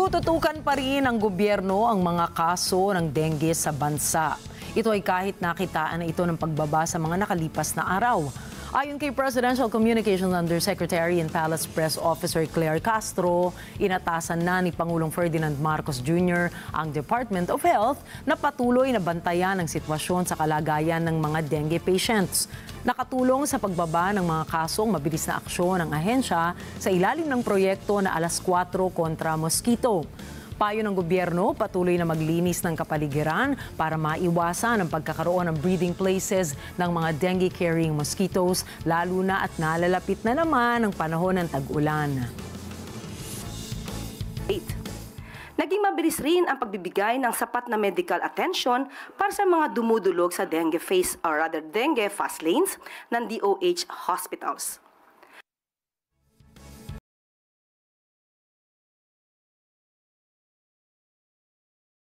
Tinututukan pa rin ng gobyerno ang mga kaso ng dengue sa bansa. Ito ay kahit nakitaan na ito ng pagbaba sa mga nakalipas na araw. Ayon kay Presidential Communications Undersecretary and Palace Press Officer Claire Castro, inatasan na ni Pangulong Ferdinand Marcos Jr. ang Department of Health na patuloy na bantayan ang sitwasyon sa kalagayan ng mga dengue patients. Nakatulong sa pagbaba ng mga kasong mabilis na aksyon ng ahensya sa ilalim ng proyekto na Alas 4 kontra Mosquito. Payo ng gobyerno, patuloy na maglinis ng kapaligiran para maiwasan ang pagkakaroon ng breeding places ng mga dengue-carrying mosquitoes, lalo na at nalalapit na naman ang panahon ng tag-ulan. Naging mabilis rin ang pagbibigay ng sapat na medical attention para sa mga dumudulog sa dengue fast lanes ng DOH hospitals.